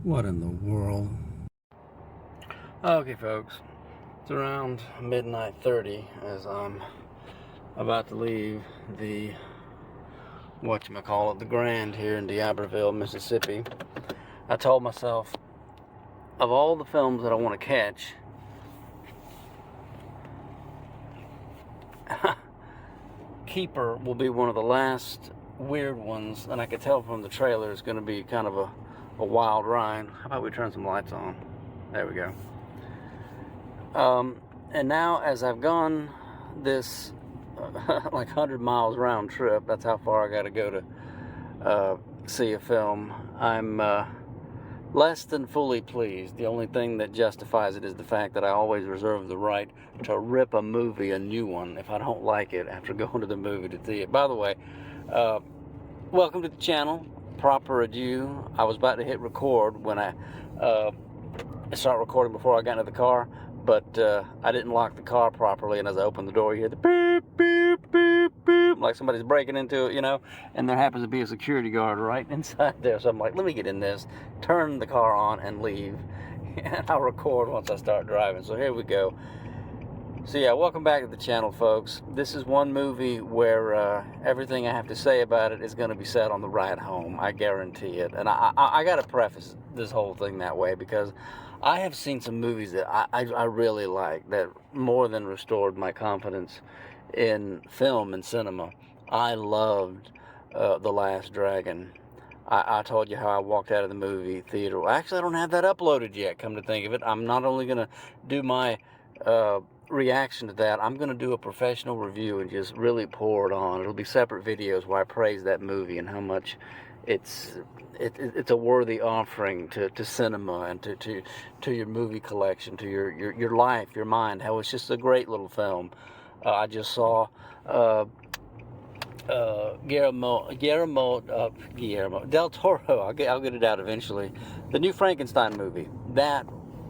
What in the world? Okay, folks. It's around midnight 30 as I'm about to leave the the Grand here in D'Iberville, Mississippi. I told myself, of all the films that I want to catch, Keeper will be one of the last weird ones, and I could tell from the trailer it's going to be kind of a wild ride. How about we turn some lights on? There we go. And now, as I've gone this like 100 miles round trip, that's how far I got to go to see a film, I'm less than fully pleased. The only thing that justifies it is the fact that I always reserve the right to rip a movie a new one if I don't like it after going to the movie to see it. By the way, welcome to the channel. Proper review. I was about to hit record when I start recording before I got into the car, but I didn't lock the car properly, and as I opened the door, you hear the beep, beep, beep, beep, like somebody's breaking into it, and there happens to be a security guard right inside there, so I'm like, let me get in this, turn the car on, and leave, and I'll record once I start driving. So here we go. So yeah, welcome back to the channel, folks. This is one movie where everything I have to say about it is going to be said on the ride home. I guarantee it. And I got to preface this whole thing that way because I have seen some movies that I really like that more than restored my confidence in film and cinema. I loved The Last Dragon. I told you how I walked out of the movie theater. Well, actually, I don't have that uploaded yet, come to think of it. I'm not only going to do my reaction to that, I'm going to do a professional review and just really pour it on. It'll be separate videos where I praise that movie and how much it's a worthy offering to cinema and to your movie collection, to your life, your mind, how it's just a great little film. I just saw Guillermo del Toro, I'll get it out eventually, the new Frankenstein movie. That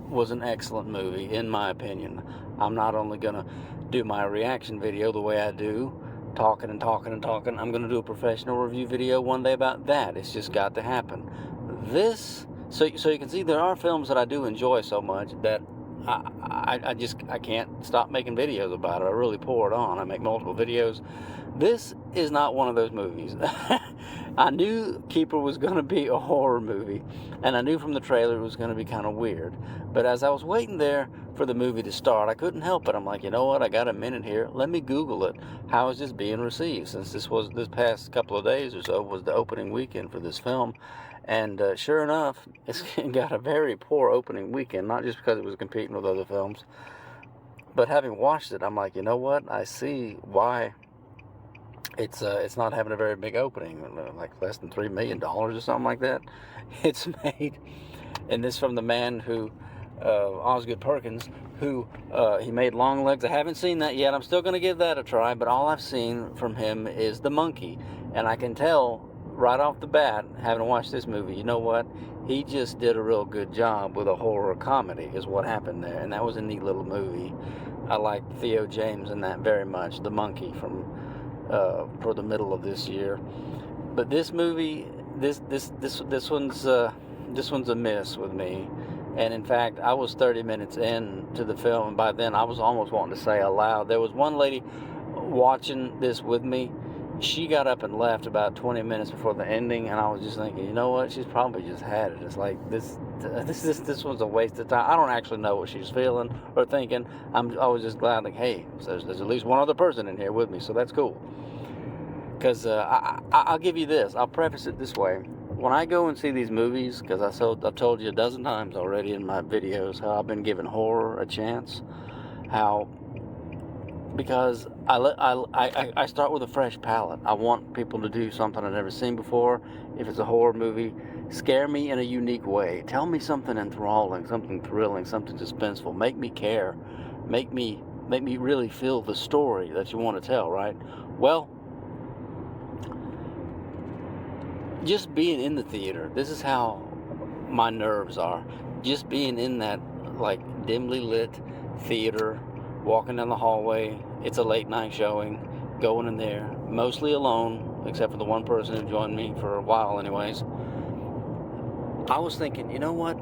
was an excellent movie, in my opinion. I'm not only going to do my reaction video the way I do, talking and talking and talking. I'm going to do a professional review video one day about that. It's just got to happen. So you can see there are films that I do enjoy so much that I can't stop making videos about it. I really pour it on. I make multiple videos. This is not one of those movies. I knew Keeper was going to be a horror movie, and I knew from the trailer it was going to be kind of weird. But as I was waiting there for the movie to start, I couldn't help it. I'm like, you know what? I got a minute here. Let me Google it. How is this being received? Since this past couple of days or so was the opening weekend for this film. And sure enough, it's got a very poor opening weekend, not just because it was competing with other films, but having watched it, I'm like, you know what? I see why it's not having a very big opening, like less than $3 million or something like that. It's made, and this from the man who, Osgood Perkins, who he made Longlegs. I haven't seen that yet. I'm still going to give that a try, but all I've seen from him is The Monkey, and I can tell right off the bat, having watched this movie, you know what? He just did a real good job with a horror comedy is what happened there, and that was a neat little movie. I liked Theo James in that very much, The Monkey, from for the middle of this year. But this movie, this one's a miss with me. And in fact, I was 30 minutes into the film, and by then I was almost wanting to say aloud. There was one lady watching this with me. She got up and left about 20 minutes before the ending, and I was just thinking, you know what? She's probably just had it. It's like this one's a waste of time. I don't actually know what she was feeling or thinking. I was just glad, like, hey, there's at least one other person in here with me, so that's cool. Because I'll give you this. I'll preface it this way. When I go and see these movies, because I've told you a dozen times already in my videos how I've been giving horror a chance, because I start with a fresh palette. I want people to do something I've never seen before. If it's a horror movie, scare me in a unique way. Tell me something enthralling, something thrilling, something suspenseful. Make me care. Make me really feel the story that you want to tell, right? Well, just being in the theater, this is how my nerves are. Just being in that, like, dimly lit theater, walking down the hallway, it's a late night showing, going in there, mostly alone, except for the one person who joined me for a while anyways. I was thinking, you know what?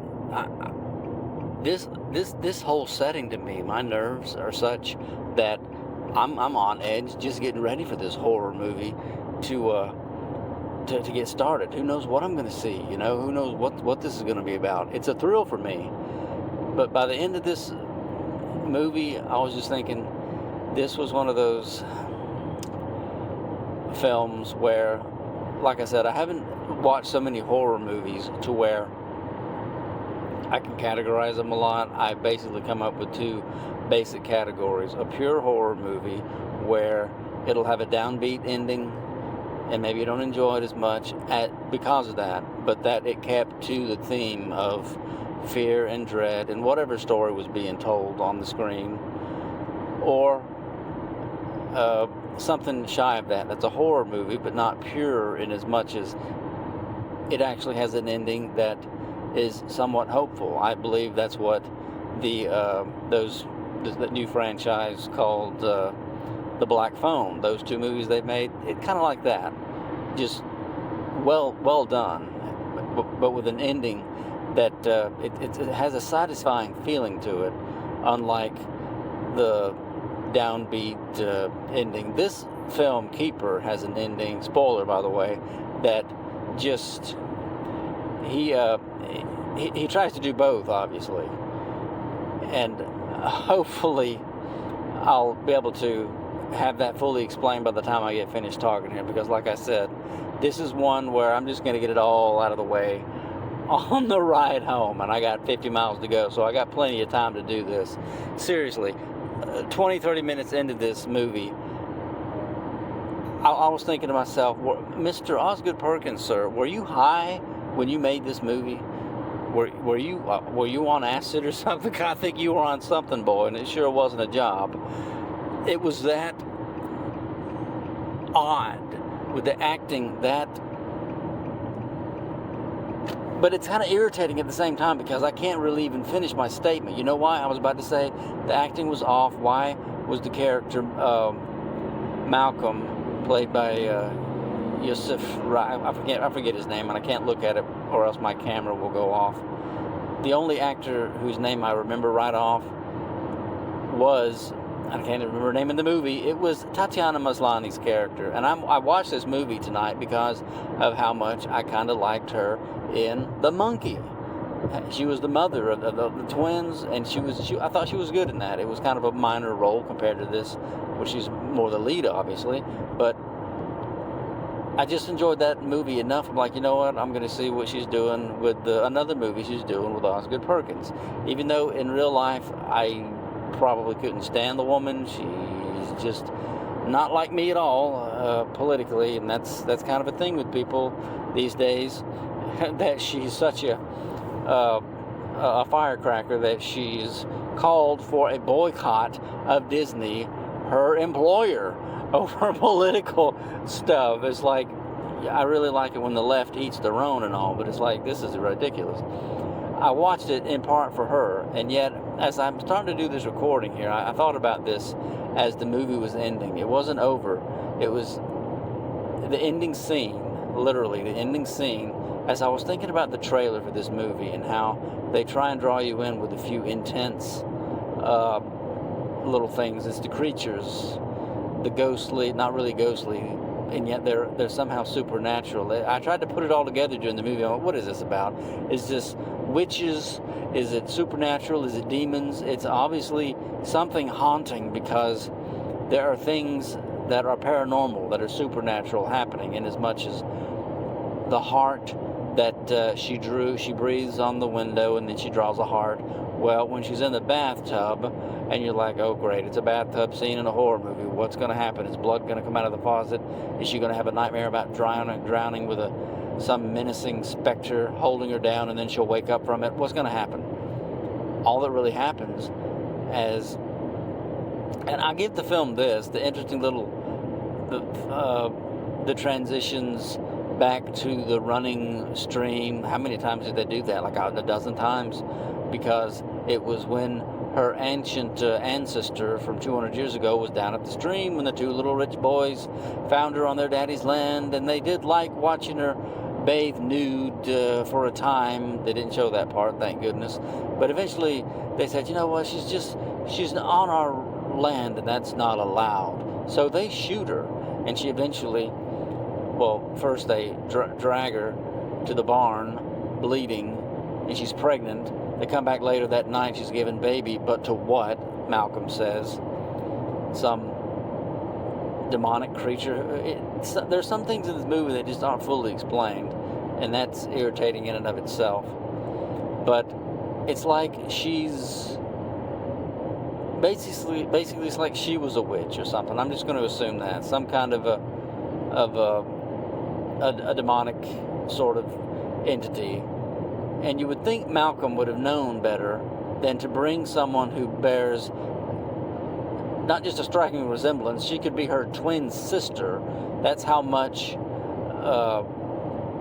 This whole setting to me, my nerves are such that I'm on edge just getting ready for this horror movie to get started. Who knows what I'm going to see? You know, who knows what this is going to be about? It's a thrill for me. But by the end of this movie, I was just thinking, this was one of those films where, like I said, I haven't watched so many horror movies to where I can categorize them a lot. I basically come up with two basic categories: a pure horror movie where it'll have a downbeat ending and maybe you don't enjoy it as much because of that, but that it kept to the theme of fear and dread and whatever story was being told on the screen, or something shy of that. That's a horror movie, but not pure in as much as it actually has an ending that is somewhat hopeful. I believe that's what the new franchise called The Black Phone. Those two movies they made, it kind of like that, just well done, but with an ending that it has a satisfying feeling to it, unlike the downbeat ending. This film, Keeper, has an ending, spoiler by the way, that just he tries to do both, obviously, and hopefully I'll be able to have that fully explained by the time I get finished talking here, because like I said, this is one where I'm just going to get it all out of the way on the ride home, and I got 50 miles to go, so I got plenty of time to do this. Seriously, 20-30 minutes into this movie, I was thinking to myself, Mr. Osgood Perkins, sir, were you high when you made this movie? Were you on acid or something? I think you were on something, boy, and it sure wasn't a job. It was that odd with the acting, but it's kind of irritating at the same time because I can't really even finish my statement. You know why? I was about to say the acting was off. Why was the character Malcolm, played by Yusuf, I forget his name, and I can't look at it or else my camera will go off. The only actor whose name I remember right off was, I can't even remember her name in the movie. It was Tatiana Maslany's character. And I watched this movie tonight because of how much I kind of liked her in The Monkey. She was the mother of the twins, and I thought she was good in that. It was kind of a minor role compared to this, where she's more the lead, obviously. But I just enjoyed that movie enough. I'm like, you know what? I'm going to see what she's doing with another movie she's doing with Osgood Perkins. Even though in real life I probably couldn't stand the woman. She's just not like me at all politically, and that's kind of a thing with people these days. That she's such a firecracker that she's called for a boycott of Disney, her employer, over political stuff. It's like, I really like it when the left eats their own and all, but it's like, this is ridiculous. I watched it in part for her, and yet as I'm starting to do this recording here, I thought about this as the movie was ending. It wasn't over. It was the ending scene, literally the ending scene, as I was thinking about the trailer for this movie and how they try and draw you in with a few intense little things. It's the creatures, the ghostly, not really ghostly, and yet they're somehow supernatural. I tried to put it all together during the movie. I went, what is this about? Is this witches? Is it supernatural? Is it demons? It's obviously something haunting, because there are things that are paranormal, that are supernatural happening, in as much as the heart that she breathes on the window, and then she draws a heart. Well, when she's in the bathtub, and you're like, oh great, it's a bathtub scene in a horror movie. What's going to happen? Is blood going to come out of the faucet? Is she going to have a nightmare about drowning with some menacing specter holding her down, and then she'll wake up from it? What's going to happen? All that really happens, and I give the film this, the interesting little, the transitions back to the running stream. How many times did they do that? Like a dozen times, because it was when her ancient ancestor from 200 years ago was down at the stream when the two little rich boys found her on their daddy's land, and they did like watching her bathe nude for a time. They didn't show that part, thank goodness. But eventually they said, you know what, she's on our land and that's not allowed. So they shoot her, and she eventually, well, first they drag her to the barn, bleeding, and she's pregnant. They come back later that night, she's given baby, but to what, Malcolm says? Some demonic creature. There's some things in this movie that just aren't fully explained, and that's irritating in and of itself. But it's like she's basically it's like she was a witch or something. I'm just going to assume that some kind of a demonic sort of entity. And you would think Malcolm would have known better than to bring someone who bears not just a striking resemblance, she could be her twin sister. That's how much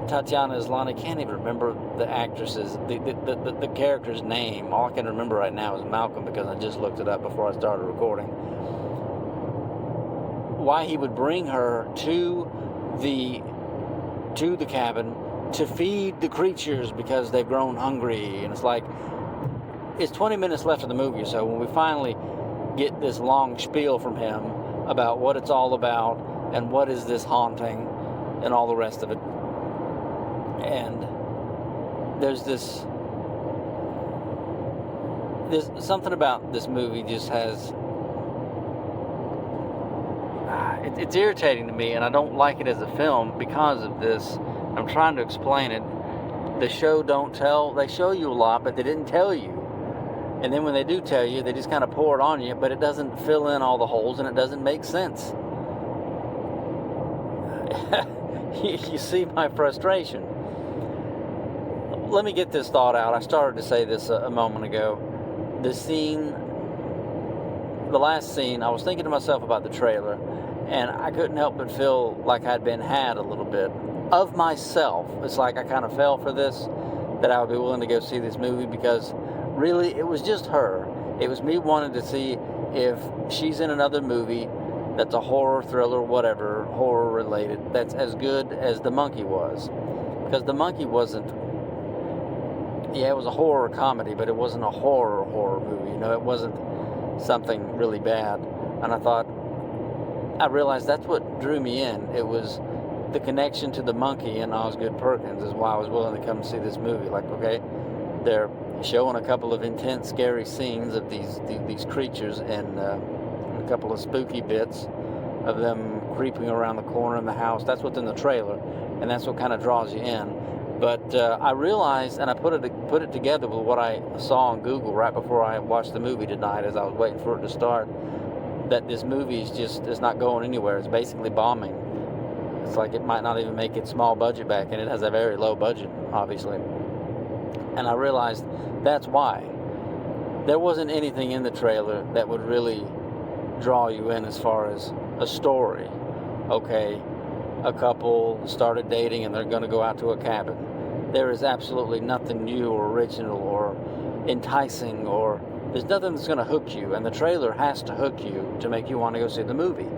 Tatiana Maslany, can't even remember the actress's, the character's name. All I can remember right now is Malcolm, because I just looked it up before I started recording. Why he would bring her to the cabin to feed the creatures because they've grown hungry. And it's like, it's 20 minutes left of the movie, so when we finally get this long spiel from him about what it's all about and what is this haunting and all the rest of it, and there's something about this movie just has, it's irritating to me, and I don't like it as a film because of this. I'm trying to explain it. The show don't tell. They show you a lot, but they didn't tell you. And then when they do tell you, they just kind of pour it on you, but it doesn't fill in all the holes, and it doesn't make sense. You see my frustration. Let me get this thought out. I started to say this a moment ago. The last scene, I was thinking to myself about the trailer, and I couldn't help but feel like I'd been had a little bit of myself. It's like I kind of fell for this, that I would be willing to go see this movie, because really it was just her. It was me wanting to see if she's in another movie that's a horror, thriller, whatever, horror related, that's as good as The Monkey was. Because The Monkey wasn't, it was a horror comedy, but it wasn't a horror movie. It wasn't something really bad. And I realized that's what drew me in. It was the connection to The Monkey and Osgood Perkins is why I was willing to come see this movie. Like, okay, they're showing a couple of intense, scary scenes of these creatures, and a couple of spooky bits of them creeping around the corner in the house. That's what's in the trailer, and that's what kind of draws you in. But I realized, and I put it together with what I saw on Google right before I watched the movie tonight, as I was waiting for it to start, that this movie is not going anywhere. It's basically bombing. It's like it might not even make its small budget back, and it has a very low budget, obviously. And I realized that's why. There wasn't anything in the trailer that would really draw you in as far as a story. Okay, a couple started dating and they're going to go out to a cabin. There is absolutely nothing new or original or enticing, or there's nothing that's going to hook you, and the trailer has to hook you to make you want to go see the movie.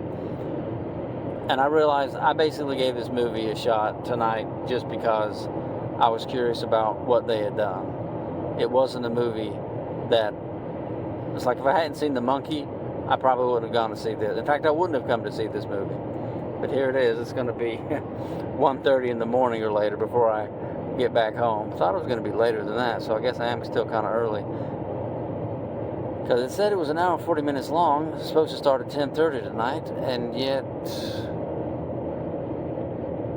And I realized I basically gave this movie a shot tonight just because I was curious about what they had done. It wasn't a movie that, it's like if I hadn't seen The Monkey, I probably wouldn't have gone to see this. In fact, I wouldn't have come to see this movie. But here it is. It's going to be 1:30 in the morning or later before I get back home. Thought it was going to be later than that, so I guess I am still kind of early. Because it said it was an hour and 40 minutes long. It's supposed to start at 10:30 tonight, and yet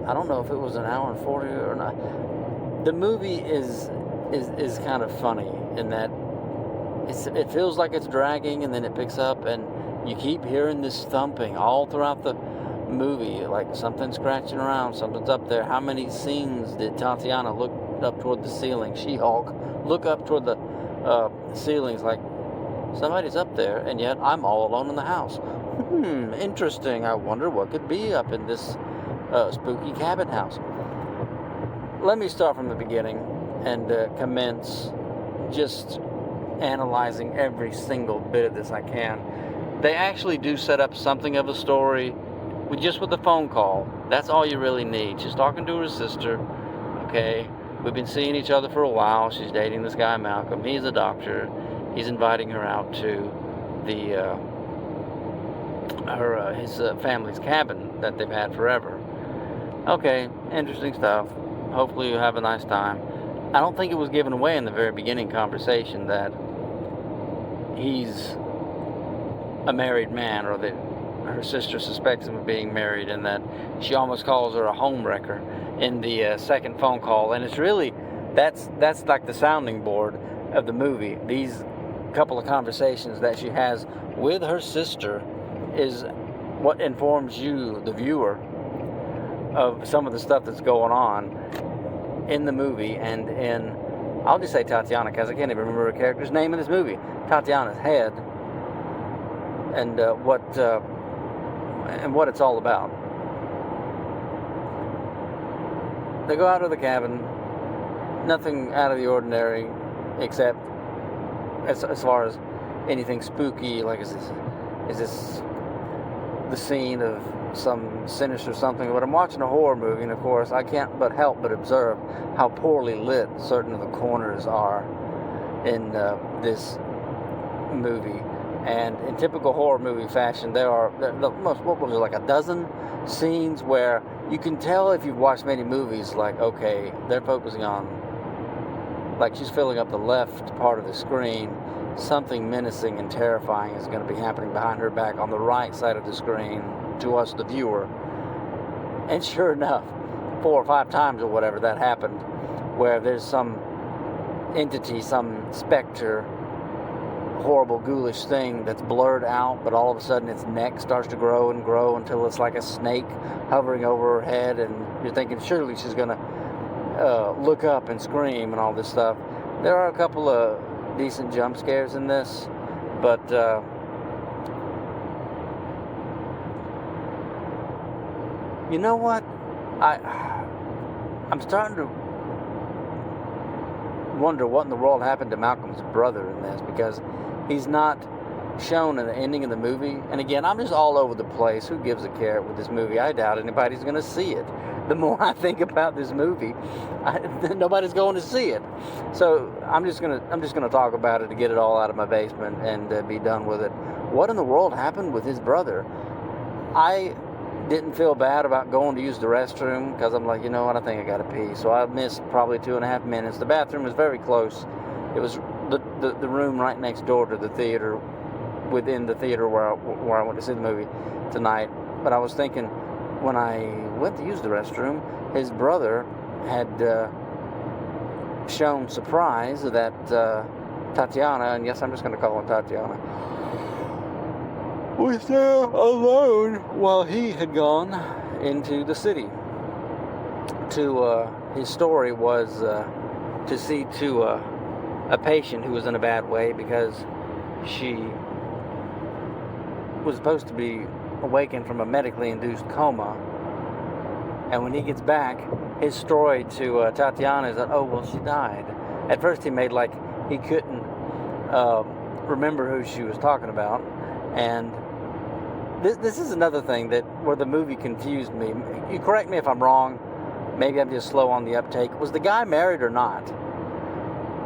I don't know if it was an hour and 40 or not. The movie is kind of funny in that it feels like it's dragging, and then it picks up, and you keep hearing this thumping all throughout the movie, like something's scratching around, something's up there. How many scenes did Tatiana look up toward the ceiling, She-Hulk, look up toward the ceilings like somebody's up there, and yet I'm all alone in the house. Interesting. I wonder what could be up in this spooky cabin house. Let me start from the beginning and commence just analyzing every single bit of this I can. They actually do set up something of a story with the phone call. That's all you really need. She's talking to her sister. Okay, we've been seeing each other for a while. She's dating this guy Malcolm. He's a doctor. He's inviting her out to the his family's cabin that they've had forever. Okay, interesting stuff. Hopefully you have a nice time. I don't think it was given away in the very beginning conversation that he's a married man, or that her sister suspects him of being married, and that she almost calls her a homewrecker in the second phone call. And it's really, that's like the sounding board of the movie. These couple of conversations that she has with her sister is what informs you, the viewer, of some of the stuff that's going on in the movie, and in, I'll just say Tatiana, because I can't even remember her character's name in this movie, Tatiana's head, and what it's all about. They go out of the cabin, nothing out of the ordinary, except as far as anything spooky, like is this the scene of some sinister something. But I'm watching a horror movie, and of course I can't but help but observe how poorly lit certain of the corners are in this movie. And in typical horror movie fashion, there are what was it, like a dozen scenes where you can tell, if you've watched many movies, like, okay, they're focusing on, like, she's filling up the left part of the screen, something menacing and terrifying is going to be happening behind her back on the right side of the screen to us, the viewer. And sure enough, 4 or 5 times or whatever, that happened, where there's some entity, some specter, horrible ghoulish thing that's blurred out, but all of a sudden its neck starts to grow and grow until it's like a snake hovering over her head, and you're thinking surely she's going to look up and scream and all this stuff. There are a couple of decent jump scares in this, but you know what, I'm starting to wonder what in the world happened to Malcolm's brother in this, because he's not shown in the ending of the movie. And again, I'm just all over the place. Who gives a care with this movie? I doubt anybody's going to see it. The more I think about this movie, nobody's going to see it. So I'm just gonna talk about it to get it all out of my basement and be done with it. What in the world happened with his brother? I didn't feel bad about going to use the restroom, because I'm like, you know what, I think I gotta pee. So I missed probably 2.5 minutes. The bathroom was very close. It was the room right next door to the theater, within the theater where I went to see the movie tonight. But I was thinking, when I went to use the restroom, his brother had shown surprise that Tatiana, and yes, I'm just going to call her Tatiana, was there alone while he had gone into the city. His story was to see to a patient who was in a bad way, because she was supposed to be awakened from a medically induced coma. And when he gets back, his story to Tatiana is that, oh, well, she died. At first he made like he couldn't remember who she was talking about. And this is another thing where the movie confused me. You correct me if I'm wrong. Maybe I'm just slow on the uptake. Was the guy married or not?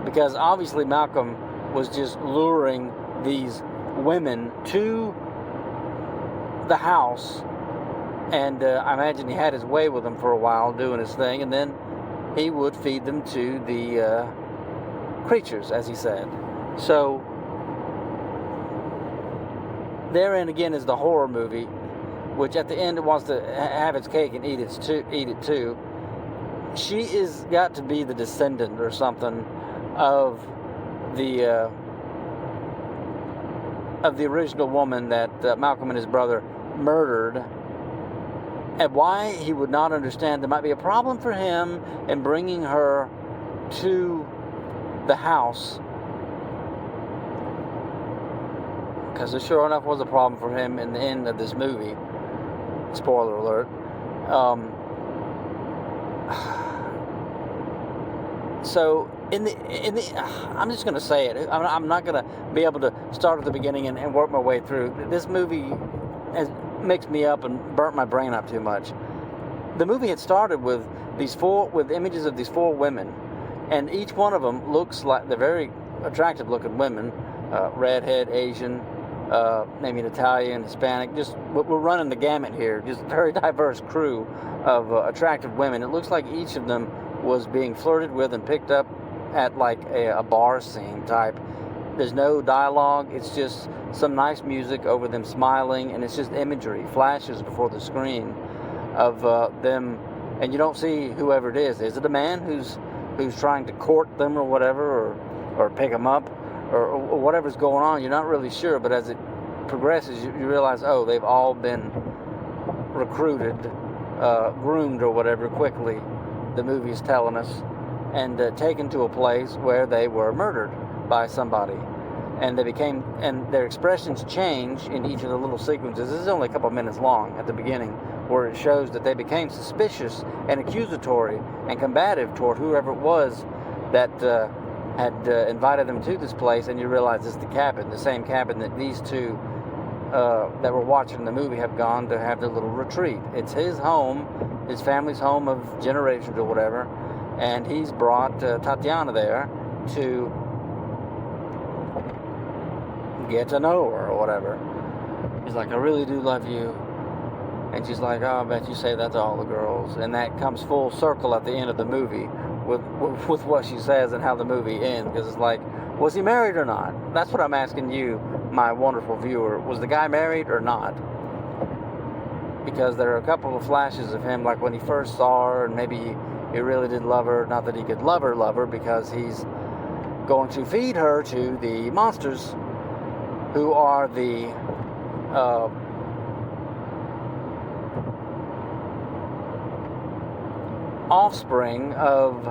Because obviously Malcolm was just luring these women to the house, and I imagine he had his way with them for a while doing his thing, and then he would feed them to the creatures, as he said. So therein again is the horror movie, which at the end it wants to have its cake and eat it too. She is got to be the descendant or something of the original woman that Malcolm and his brother murdered. And why he would not understand there might be a problem for him in bringing her to the house, because there sure enough was a problem for him in the end of this movie. Spoiler alert. So in the I'm just going to say it. I'm not going to be able to start at the beginning and work my way through. This movie has mixed me up and burnt my brain up too much. the movie had started with with images of these 4 women, and each one of them looks like they're very attractive looking women, redhead, Asian, maybe an Italian, Hispanic. Just we're running the gamut here. Just a very diverse crew of attractive women. It looks like each of them was being flirted with and picked up at like a bar scene type. There's no dialogue. It's just some nice music over them smiling, and it's just imagery, flashes before the screen of them, and you don't see whoever it is. Is it a man who's trying to court them or whatever, or pick them up, or whatever's going on? You're not really sure, but as it progresses, you realize, oh, they've all been recruited, groomed or whatever quickly, the movie's telling us, and taken to a place where they were murdered by somebody. And their expressions change in each of the little sequences. This is only a couple of minutes long at the beginning, where it shows that they became suspicious and accusatory and combative toward whoever it was that had invited them to this place. And you realize it's the same cabin that these 2 that were watching the movie have gone to have their little retreat. It's his home, his family's home of generations or whatever, and he's brought Tatiana there to get to know her or whatever. He's like, I really do love you. And she's like, oh, I bet you say that to all the girls. And that comes full circle at the end of the movie with what she says and how the movie ends. Because it's like, was he married or not? That's what I'm asking you, my wonderful viewer. Was the guy married or not? Because there are a couple of flashes of him, like when he first saw her, and maybe he really did love her. Not that he could love her, because he's going to feed her to the monsters, who are the offspring of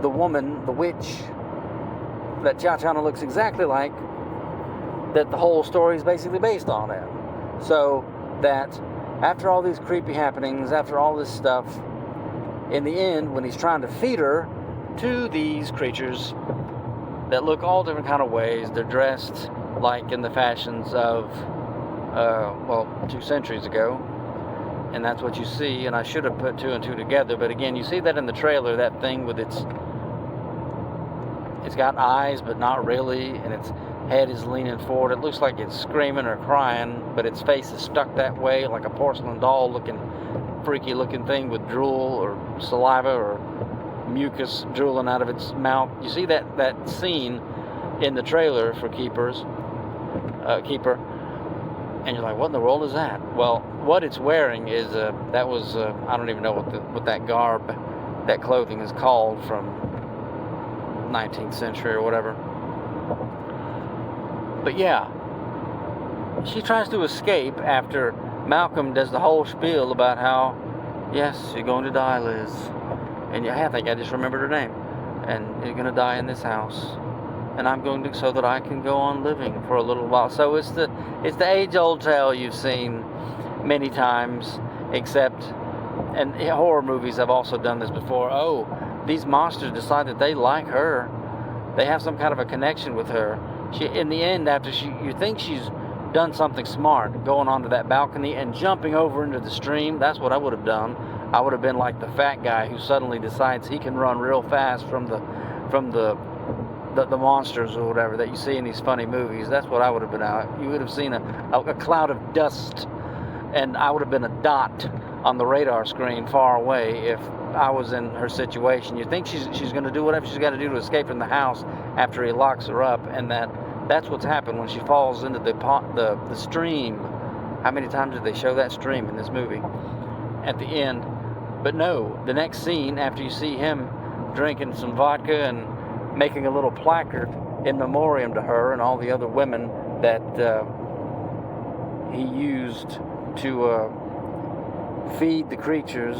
the woman, the witch, that Tatiana looks exactly like, that the whole story is basically based on it. So that after all these creepy happenings, after all this stuff, in the end, when he's trying to feed her to these creatures that look all different kind of ways, they're dressed like in the fashions of 2 centuries ago, and that's what you see. And I should have put 2 and 2 together, but again, you see that in the trailer, that thing with it's got eyes but not really, and its head is leaning forward. It looks like it's screaming or crying, but its face is stuck that way, like a porcelain doll looking, freaky looking thing with drool or saliva or mucus drooling out of its mouth. You see that scene in the trailer for Keeper, and you're like, what in the world is that? Well, what it's wearing is I don't even know what that garb, that clothing is called, from 19th century or whatever. But yeah, she tries to escape after Malcolm does the whole spiel about how, yes, you're going to die, Liz. And I think I just remembered her name. And you're going to die in this house. And I'm going to, so that I can go on living for a little while. So it's the age-old tale you've seen many times, except, and horror movies have also done this before. Oh, these monsters decide that they like her. They have some kind of a connection with her. She, in the end, after you think she's done something smart, going onto that balcony and jumping over into the stream. That's what I would have done. I would have been like the fat guy who suddenly decides he can run real fast from the monsters or whatever that you see in these funny movies. That's what I would have been out. You would have seen a cloud of dust, and I would have been a dot on the radar screen far away if I was in her situation. You think she's going to do whatever she's got to do to escape from the house after he locks her up, and that's what's happened when she falls into the stream. How many times did they show that stream in this movie at the end? But no, the next scene, after you see him drinking some vodka and making a little placard in memoriam to her and all the other women that he used to feed the creatures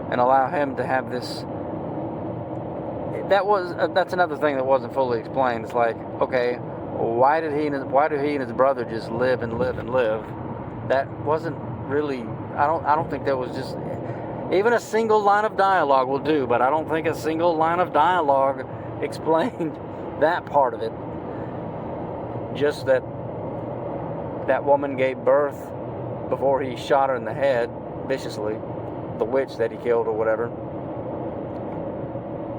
and allow him to have this. That's another thing that wasn't fully explained. It's like, okay, why do he and his brother just live and live and live? That wasn't really. I don't think there was just. Even a single line of dialogue will do, but I don't think a single line of dialogue explained that part of it. Just that woman gave birth before he shot her in the head, viciously, the witch that he killed or whatever.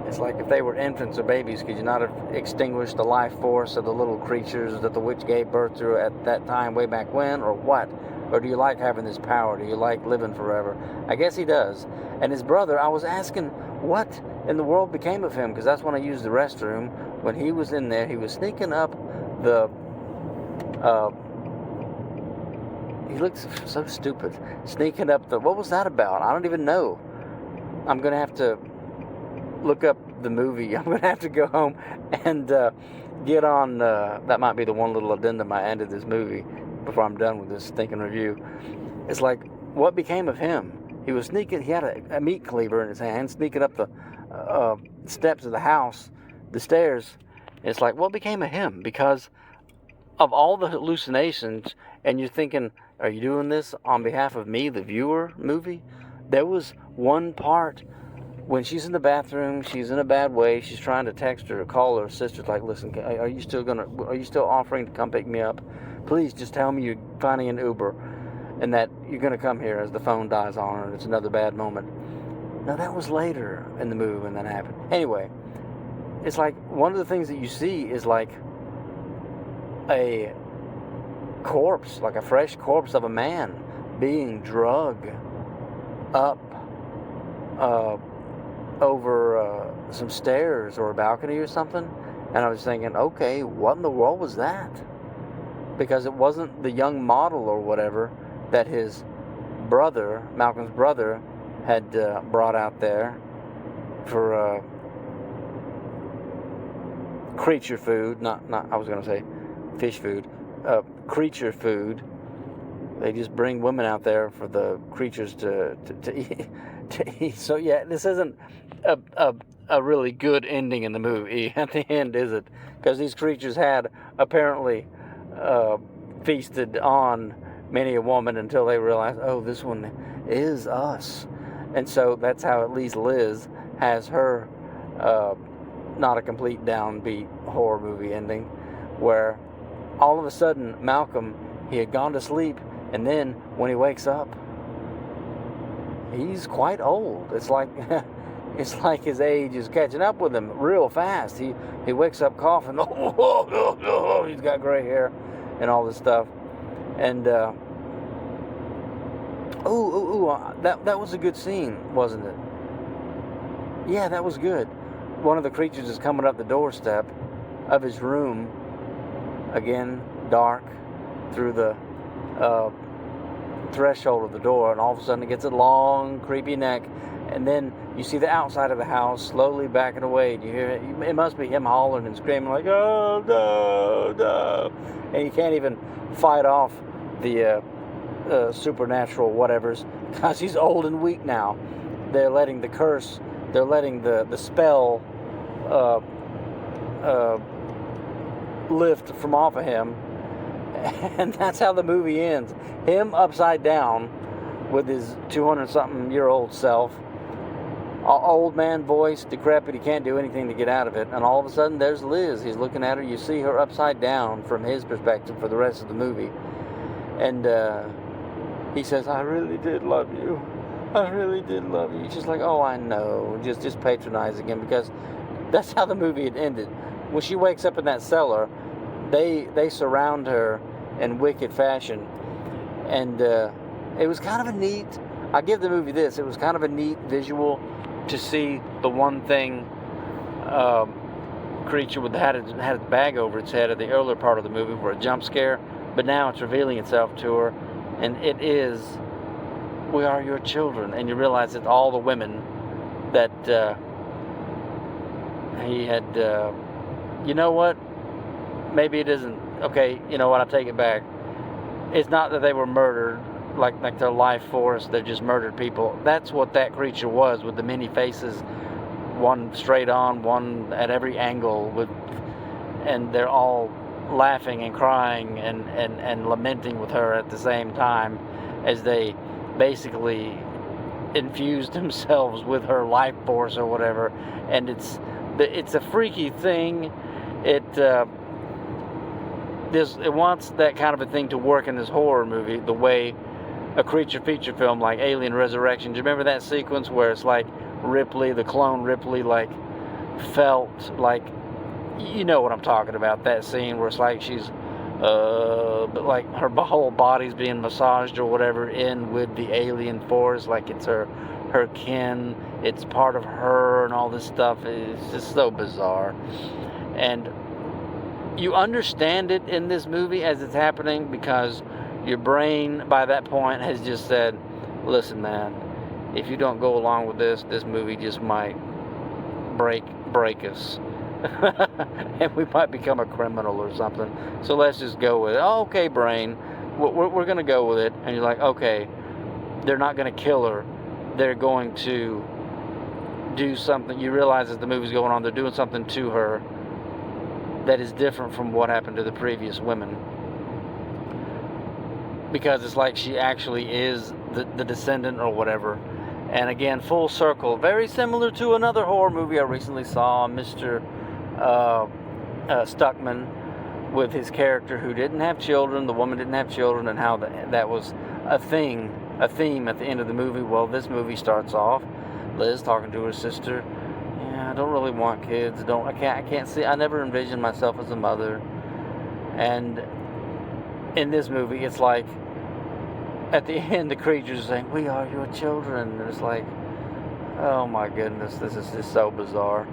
It's like if they were infants or babies, could you not have extinguished the life force of the little creatures that the witch gave birth to at that time way back when, or what? Or do you like having this power? Do you like living forever? I guess he does. And his brother, I was asking what in the world became of him, because that's when I used the restroom. When he was in there, he was sneaking up the... he looks so stupid. Sneaking up the... What was that about? I don't even know. I'm going to have to look up the movie. I'm going to have to go home and get on... that might be the one little addendum I ended this movie before I'm done with this stinking review. It's like, what became of him? He was sneaking... He had a meat cleaver in his hand, sneaking up the steps of the house, the stairs. It's like, what became of him? Because of all the hallucinations, and you're thinking, are you doing this on behalf of me, the viewer, movie? There was one part when she's in the bathroom, she's in a bad way, she's trying to text her or call her sister, like, listen, are you still offering to come pick me up? Please just tell me you're finding an Uber and that you're going to come here, as the phone dies on her and it's another bad moment. Now, that was later in the movie when that happened. Anyway, it's like one of the things that you see is like a corpse, like a fresh corpse of a man being drugged up over some stairs or a balcony or something. And I was thinking, okay, what in the world was that? Because it wasn't the young model or whatever that his brother, Malcolm's brother, had brought out there for creature food. Not I was going to say fish food. Creature food. They just bring women out there for the creatures to eat. To eat. So yeah, this isn't a really good ending in the movie at the end, is it? Because these creatures had apparently feasted on many a woman until they realized, oh, this one is us. And so that's how at least Liz has her not a complete downbeat horror movie ending, where all of a sudden Malcolm, he had gone to sleep, and then when he wakes up, he's quite old. It's like his age is catching up with him real fast. He wakes up coughing. He's got gray hair and all this stuff. And that was a good scene, wasn't it? Yeah, that was good. One of the creatures is coming up the doorstep of his room, again, dark, through the threshold of the door, and all of a sudden it gets a long, creepy neck, and then you see the outside of the house slowly backing away. Do you hear it? It must be him hollering and screaming like, oh, no, no. And you can't even fight off the supernatural whatevers, because he's old and weak now. They're letting the curse, they're letting the spell lift from off of him. And that's how the movie ends. Him upside down with his 200-something-year-old self. Old man voice, decrepit, he can't do anything to get out of it. And all of a sudden, there's Liz. He's looking at her. You see her upside down from his perspective for the rest of the movie. And he says, I really did love you. I really did love you. She's like, oh, I know. Just patronizing him, because that's how the movie had ended. When she wakes up in that cellar, they surround her in wicked fashion. And it was kind of a neat... I give the movie this. It was kind of a neat visual to see the one thing creature had its bag over its head at the earlier part of the movie for a jump scare, but now it's revealing itself to her, and it is, we are your children. And you realize it's all the women that he had, you know what, maybe it isn't, okay, you know what, I take it back. It's not that they were murdered, like their life force, they just murdered people. That's what that creature was, with the many faces, one straight on, one at every angle, and they're all laughing and crying and lamenting with her at the same time, as they basically infused themselves with her life force or whatever. And it's a freaky thing. It wants that kind of a thing to work in this horror movie, the way a creature feature film like Alien Resurrection. Do you remember that sequence where it's like Ripley, the clone Ripley, like felt like, you know what I'm talking about, that scene where it's like she's but like her whole body's being massaged or whatever in with the alien force, like it's her kin, it's part of her, and all this stuff. It's just so bizarre. And you understand it in this movie as it's happening, because your brain by that point has just said, listen man, if you don't go along with this movie just might break us. And we might become a criminal or something. So let's just go with it. Oh, okay, brain, we're going to go with it. And you're like, okay, they're not going to kill her. They're going to do something. You realize as the movie's going on, they're doing something to her that is different from what happened to the previous women. Because it's like she actually is the descendant or whatever. And again, full circle, very similar to another horror movie I recently saw, Mr. Stuckman, with his character who didn't have children, the woman didn't have children, and how that was a theme at the end of the movie. Well, this movie starts off, Liz talking to her sister, yeah, I don't really want kids, I can't see, I never envisioned myself as a mother. And in this movie, it's like, at the end, the creatures are saying, we are your children. And it's like, oh my goodness, this is just so bizarre.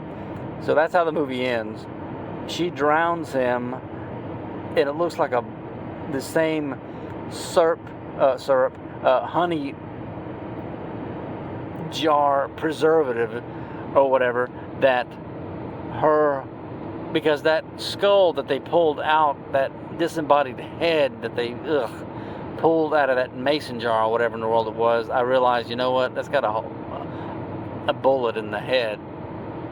So that's how the movie ends. She drowns him, and it looks like the same honey jar preservative or whatever that because that skull that they pulled out, that disembodied head that they pulled out of that mason jar or whatever in the world it was, I realized, you know what, that's got a bullet in the head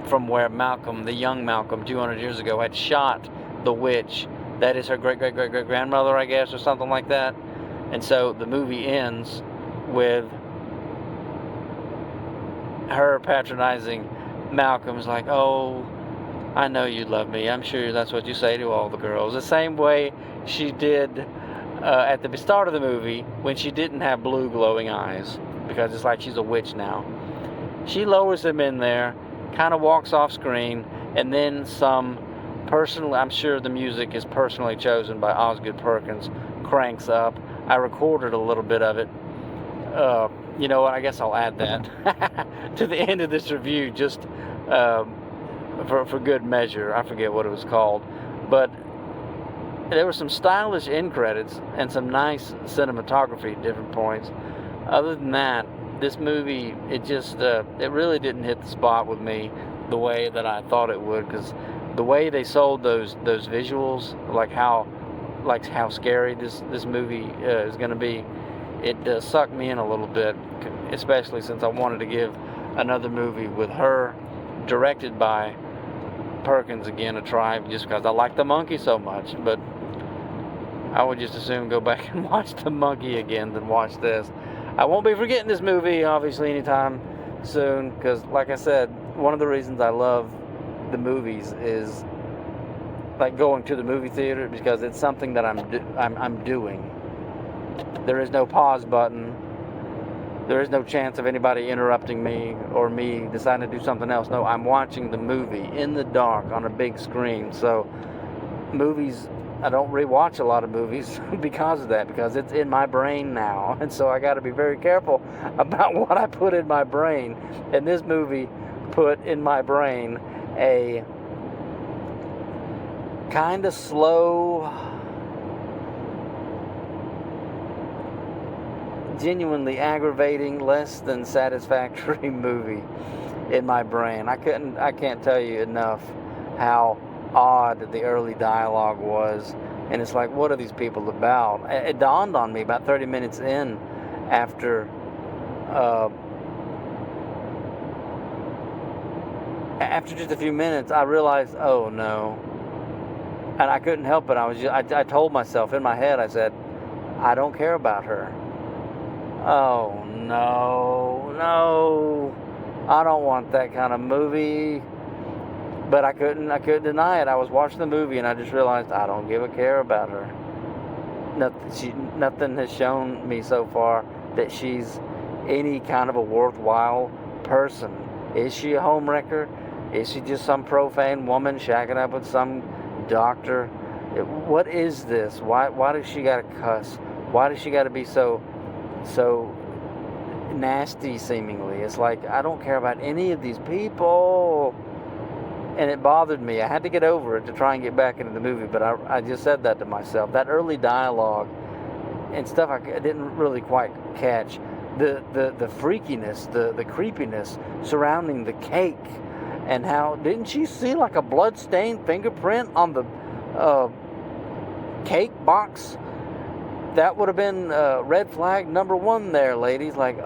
from where Malcolm, the young Malcolm, 200 years ago, had shot the witch. That is her great-great-great-great-grandmother, I guess, or something like that. And so the movie ends with her patronizing Malcolm's like, oh, I know you love me. I'm sure that's what you say to all the girls. The same way she did at the start of the movie when she didn't have blue glowing eyes, because it's like she's a witch now. She lowers him in there, kind of walks off screen, and then I'm sure the music is personally chosen by Osgood Perkins, cranks up. I recorded a little bit of it. You know what, I guess I'll add that to the end of this review, just for good measure. I forget what it was called, but there were some stylish end credits and some nice cinematography at different points. Other than that, this movie, it really didn't hit the spot with me the way that I thought it would, because the way they sold those visuals, like how scary this movie is going to be, it sucked me in a little bit, especially since I wanted to give another movie with her, directed by Perkins again, a try, just because I like The Monkey so much. But I would just as soon go back and watch The Monkey again than watch this. I won't be forgetting this movie, obviously, anytime soon, because, like I said, one of the reasons I love the movies is like going to the movie theater, because it's something that I'm doing. There is no pause button. There is no chance of anybody interrupting me or me deciding to do something else. No, I'm watching the movie in the dark on a big screen. So movies, I don't rewatch a lot of movies because of that, because it's in my brain now. And so I got to be very careful about what I put in my brain. And this movie put in my brain a kind of slow, genuinely aggravating, less than satisfactory movie in my brain. I can't tell you enough how odd the early dialogue was, and it's like, what are these people about? It dawned on me about 30 minutes in, after just a few minutes, I realized, oh no. And I couldn't help it. I told myself in my head, I said, I don't care about her. Oh no, I don't want that kind of movie. But I couldn't deny it. I was watching the movie and I just realized I don't give a care about her. Nothing has shown me so far that she's any kind of a worthwhile person. Is she a homewrecker? Is she just some profane woman shacking up with some doctor? What is this? Why does she gotta cuss? Why does she gotta be so nasty seemingly? It's like, I don't care about any of these people. And it bothered me. I had to get over it to try and get back into the movie, but I just said that to myself. That early dialogue and stuff I didn't really quite catch. The freakiness, the creepiness surrounding the cake, and how, didn't she see like a blood-stained fingerprint on the cake box? That would have been red flag number one there, ladies. Like,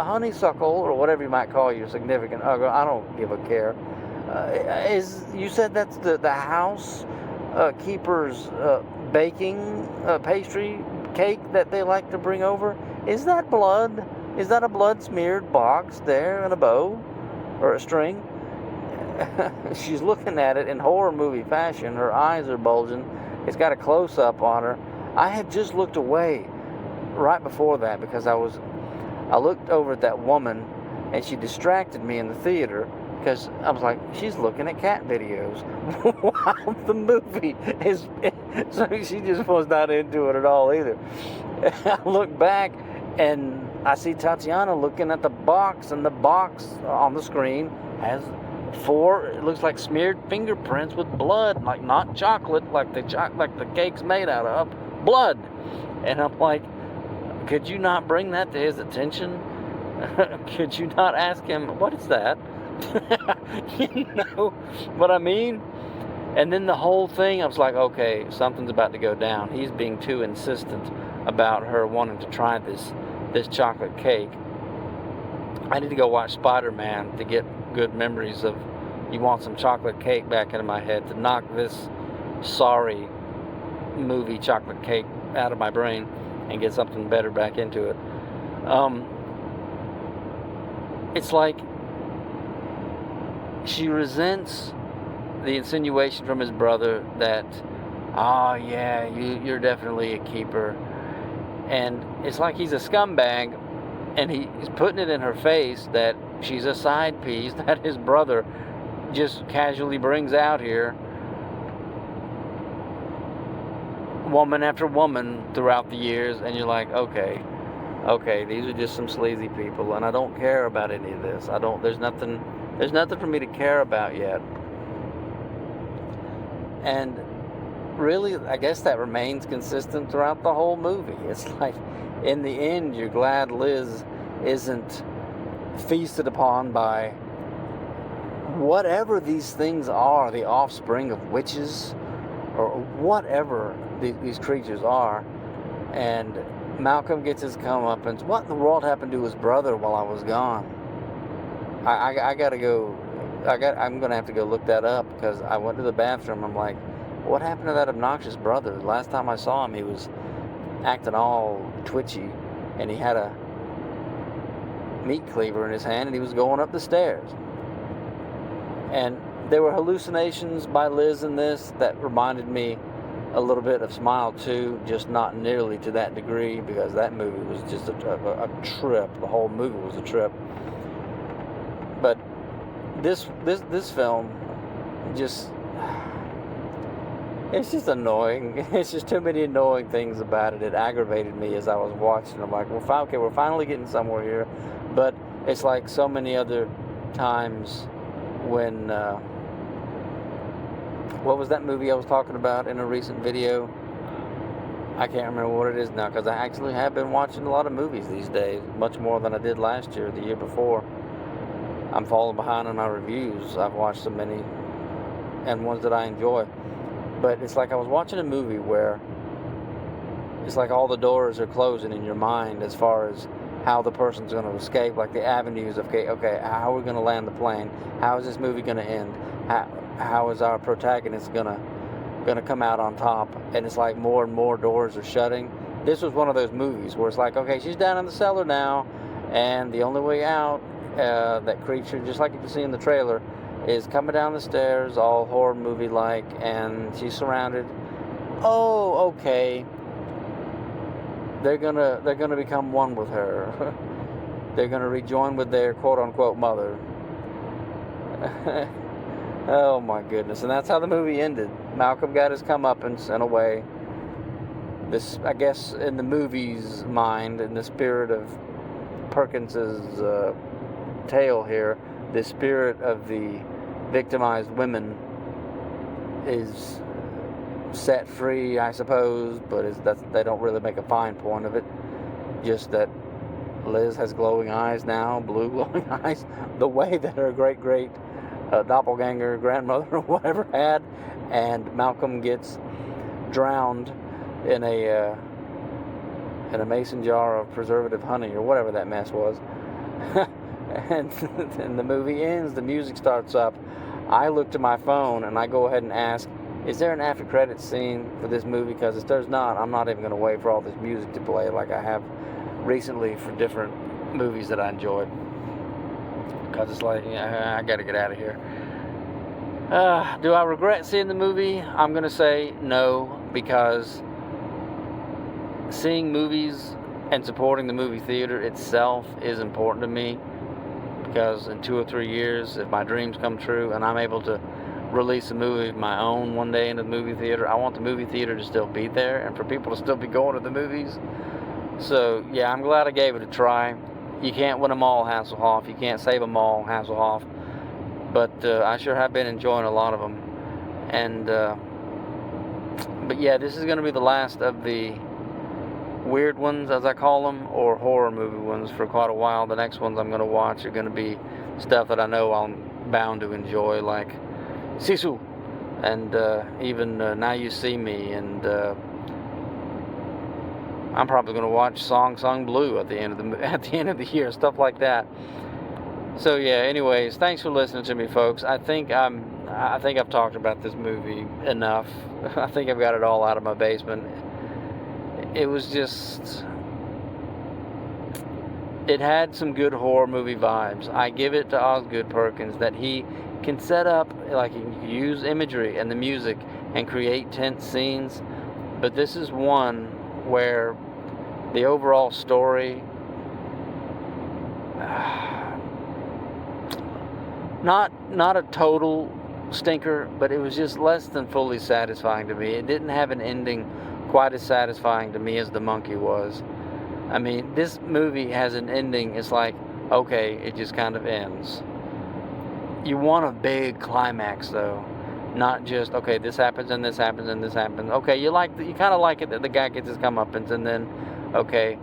honeysuckle, or whatever you might call your significant other. I don't give a care. You said that's the house keeper's baking pastry cake that they like to bring over? Is that blood? Is that a blood-smeared box there in a bow or a string? She's looking at it in horror movie fashion. Her eyes are bulging. It's got a close-up on her. I had just looked away right before that because I looked over at that woman, and she distracted me in the theater because I was like, she's looking at cat videos while the movie is. So she just was not into it at all either. I look back, and I see Tatiana looking at the box, and the box on the screen has 4, it looks like smeared fingerprints with blood, like not chocolate, like the cake's made out of, blood. And I'm like, could you not bring that to his attention? Could you not ask him, what is that? You know what I mean? And then the whole thing, I was like, okay, something's about to go down. He's being too insistent about her wanting to try this chocolate cake. I need to go watch Spider-Man to get good memories of, you want some chocolate cake back into my head, to knock this sorry movie chocolate cake out of my brain and get something better back into it. It's like she resents the insinuation from his brother that, oh yeah, you're definitely a keeper. And it's like he's a scumbag, and he's putting it in her face that she's a side piece that his brother just casually brings out here, woman after woman throughout the years, and you're like, okay, these are just some sleazy people, and I don't care about any of this. There's nothing for me to care about yet. And really, I guess that remains consistent throughout the whole movie. It's like, in the end, you're glad Liz isn't feasted upon by whatever these things are, the offspring of witches, or whatever these creatures are. And Malcolm gets his comeuppance. What in the world happened to his brother while I was gone? I gotta go. I'm gonna have to go look that up, because I went to the bathroom. I'm like, what happened to that obnoxious brother? The last time I saw him, he was acting all twitchy, and he had a meat cleaver in his hand, and he was going up the stairs. And there were hallucinations by Liz in this that reminded me a little bit of Smile 2, just not nearly to that degree, because that movie was just a trip. The whole movie was a trip. But this film just, it's just annoying. It's just too many annoying things about it. It aggravated me as I was watching. I'm like, okay, we're finally getting somewhere here. But it's like so many other times when, what was that movie I was talking about in a recent video? I can't remember what it is now, because I actually have been watching a lot of movies these days, much more than I did last year, the year before. I'm falling behind on my reviews. I've watched so many, and ones that I enjoy. But it's like I was watching a movie where it's like all the doors are closing in your mind as far as how the person's going to escape, like the avenues of, okay, how are we going to land the plane? How is this movie going to end? How is our protagonist going to come out on top? And it's like more and more doors are shutting. This was one of those movies where it's like, okay, she's down in the cellar now, and the only way out, that creature, just like you can see in the trailer, is coming down the stairs, all horror movie-like, and she's surrounded. Oh, okay. they're gonna become one with her. They're gonna rejoin with their quote unquote mother. Oh my goodness! And that's how the movie ended. Malcolm got his comeuppance in a way. This, I guess, in the movie's mind, in the spirit of Perkins's tale here, the spirit of the victimized women is set free, I suppose, but they don't really make a fine point of it. Just that Liz has glowing eyes now, blue glowing eyes, the way that her great doppelganger grandmother or whatever had, and Malcolm gets drowned in a mason jar of preservative honey or whatever that mess was. And the movie ends, the music starts up. I look to my phone and I go ahead and ask, is there an after credits scene for this movie? Because if there's not, I'm not even going to wait for all this music to play like I have recently for different movies that I enjoyed. Because it's like, I got to get out of here. Do I regret seeing the movie? I'm going to say no, because seeing movies and supporting the movie theater itself is important to me. Because in 2 or 3 years, if my dreams come true and I'm able to release a movie of my own one day into the movie theater, I want the movie theater to still be there and for people to still be going to the movies. So yeah, I'm glad I gave it a try. You can't win them all, Hasselhoff. You can't save them all, Hasselhoff. But I sure have been enjoying a lot of them. And but yeah, this is going to be the last of the weird ones, as I call them, or horror movie ones for quite a while. The next ones I'm going to watch are going to be stuff that I know I'm bound to enjoy, like Sisu, and even Now You See Me, and I'm probably going to watch Song Sung Blue at the end of the year, stuff like that. So yeah. Anyways, thanks for listening to me, folks. I think I've talked about this movie enough. I think I've got it all out of my basement. It was just, it had some good horror movie vibes. I give it to Osgood Perkins that he can set up, like, he can use imagery and the music and create tense scenes. But this is one where the overall story, not a total stinker, but it was just less than fully satisfying to me. It didn't have an ending quite as satisfying to me as The Monkey was. I mean, this movie has an ending, it's like, okay, it just kind of ends. You want a big climax, though. Not just, okay, this happens and this happens and this happens. Okay, you kind of like it that the guy gets his comeuppance, and then, okay,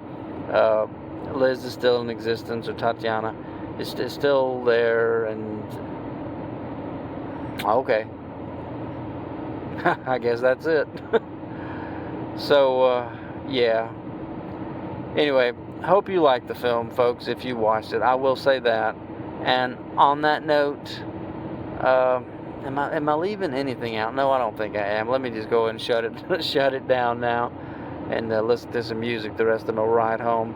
Liz is still in existence, or Tatiana is still there, and okay. I guess that's it. So, yeah. Anyway, hope you liked the film, folks, if you watched it. I will say that. And on that note, am I leaving anything out? No, I don't think I am. Let me just go and shut it down now and listen to some music the rest of my ride home.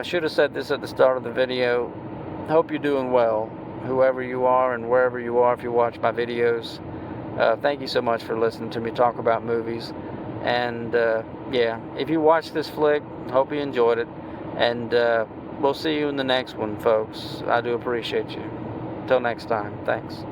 Should have said this at the start of the video. Hope you're doing well, whoever you are and wherever you are if you watch my videos. Thank you so much for listening to me talk about movies. And yeah, if you watched this flick, hope you enjoyed it. And we'll see you in the next one, folks. I do appreciate you. Till next time, thanks.